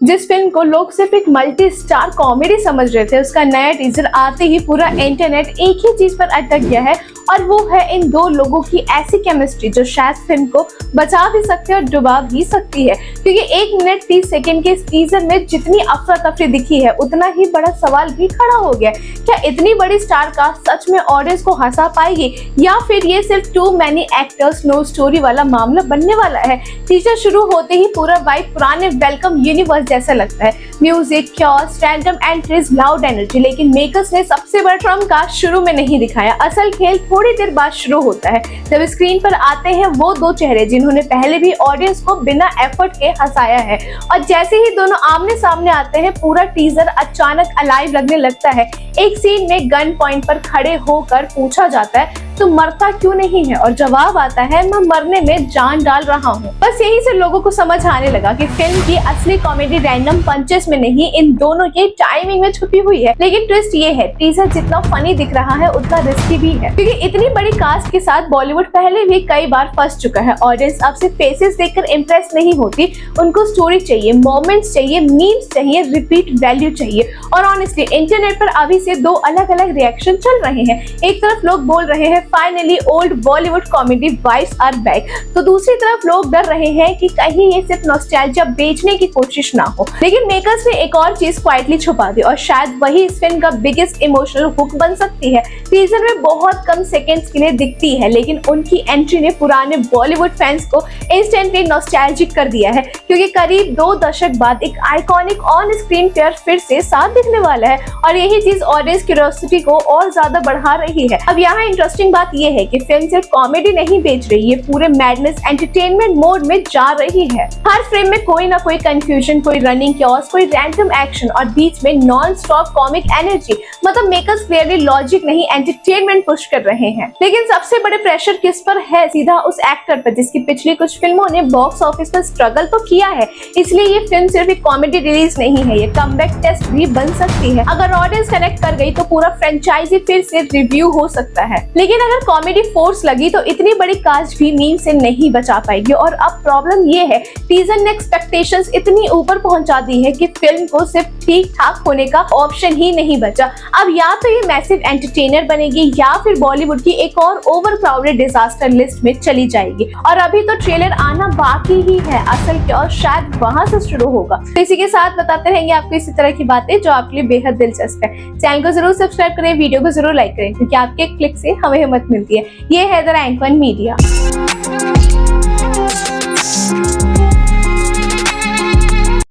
जिस फिल्म को लोग सिर्फ एक मल्टी स्टार कॉमेडी समझ रहे थे, उसका नया टीजर आते ही पूरा इंटरनेट एक ही चीज पर अटक गया है और वो है इन दो लोगों की ऐसी केमिस्ट्री जो शायद फिल्म को बचा भी सकती है और डुबा भी सकती है। क्योंकि 1 मिनट 30 सेकंड के इस टीजर में जितनी अफरा तफरी दिखी है, उतना ही बड़ा सवाल भी खड़ा हो गया। क्या इतनी बड़ी स्टार का सच में ऑडियंस को हंसा पाएगी या फिर ये सिर्फ too many actors no story वाला मामला बनने वाला है? टीजर शुरू होते ही पूरा वाइब पुराने वेलकम यूनिवर्स जैसा लगता है। Music, chaos, random entries, loud energy. लेकिन मेकर्स ने सबसे बड़ा ट्रम्प कार्ड शुरू में नहीं दिखाया। असल खेल थोड़ी देर बाद शुरू होता है जब स्क्रीन पर आते हैं वो दो चेहरे जिन्होंने पहले भी ऑडियंस को बिना एफर्ट के हंसाया है। और जैसे ही दोनों आमने सामने आते हैं, पूरा टीजर अचानक अलाइव लगने लगता है। एक सीन में गन पॉइंट पर खड़े होकर पूछा जाता है तो मरता क्यों नहीं है, और जवाब आता है मैं मरने में जान डाल रहा हूँ। बस यहीं से लोगों को समझ आने लगा कि फिल्म की असली कॉमेडी रैंडम पंचेस में नहीं, इन दोनों के टाइमिंग में छुपी हुई है। लेकिन ट्विस्ट ये है, टीजर जितना फनी दिख रहा है उतना रिस्की भी है, क्योंकि इतनी बड़ी कास्ट के साथ बॉलीवुड पहले भी कई बार फंस चुका है। ऑडियंस अब सिर्फ फेसेस देखकर इम्प्रेस नहीं होती, उनको स्टोरी चाहिए, मोमेंट्स चाहिए, मीम्स चाहिए, रिपीट वैल्यू चाहिए। और ऑनेस्टली इंटरनेट पर अभी से दो अलग अलग रिएक्शन चल रहे हैं। एक तरफ लोग बोल रहे हैं finally old Bollywood comedy vibes are back, तो दूसरी तरफ लोग डर रहे हैं कि कहीं ये सिर्फ नॉस्टैल्जिया बेचने की कोशिश ना हो। लेकिन मेकर्स ने एक और चीज क्वाइटली छुपा दी और शायद वही इस फिल्म का बिगेस्ट इमोशनल हुक बन सकती है। टीजर में बहुत कम सेकंड्स के लिए दिखती है, लेकिन उनकी एंट्री ने पुराने बॉलीवुड फैंस को इंस्टेंटली नॉस्टैल्जिक कर दिया है, क्योंकि करीब 2 दशक बाद एक आइकॉनिक ऑन स्क्रीन पेयर फिर से साथ दिखने वाला है और यही चीज ऑडियंस क्यूरियोसिटी को और ज्यादा बढ़ा रही है। अब यहाँ इंटरेस्टिंग बात ये है कि फिल्म सिर्फ कॉमेडी नहीं बेच रही, ये पूरे मैडनेस एंटरटेनमेंट मोड में जा रही है। हर फ्रेम में कोई ना कोई कंफ्यूजन, कोई रनिंग क्योस, कोई रैंडम एक्शन और बीच में नॉन स्टॉप कॉमिक एनर्जी। मतलब मेकर्स क्लियरली लॉजिक नहीं एंटरटेनमेंट पुश कर रहे हैं। लेकिन सबसे बड़े प्रेशर किस पर है? सीधा उस एक्टर पर जिसकी पिछली कुछ फिल्मों ने बॉक्स ऑफिस पर स्ट्रगल तो किया है। इसलिए ये फिल्म सिर्फ एक कॉमेडी रिलीज नहीं है, ये कमबैक टेस्ट भी बन सकती है। अगर ऑडियंस कनेक्ट कर गई तो पूरा फ्रेंचाइजी फिर से रिव्यू हो सकता है। लेकिन अगर कॉमेडी फोर्स लगी तो इतनी बड़ी कास्ट भी मीम से नहीं बचा पाएगी। और अब प्रॉब्लम ये है, टीजर ने एक्सपेक्टेशंस इतनी ऊपर पहुंचा दी है कि फिल्म को सिर्फ ठीक ठाक होने का ऑप्शन ही नहीं बचा। अब या तो ये मैसिव एंटरटेनर बनेगी या फिर बॉलीवुड की एक और ओवरक्राउडेड डिजास्टर लिस्ट में चली जाएगी। और अभी तो ट्रेलर आना बाकी ही है, असल क्या शायद वहां से शुरू होगा। तो इसी के साथ बताते रहेंगे आपको इसी तरह की बातें जो आपके लिए बेहद दिलचस्प है। चैनल को जरूर सब्सक्राइब करें, वीडियो को जरूर लाइक करें, क्योंकि आपके क्लिक से हमें हिम्मत मिलती है। ये है द रैंक वन मीडिया।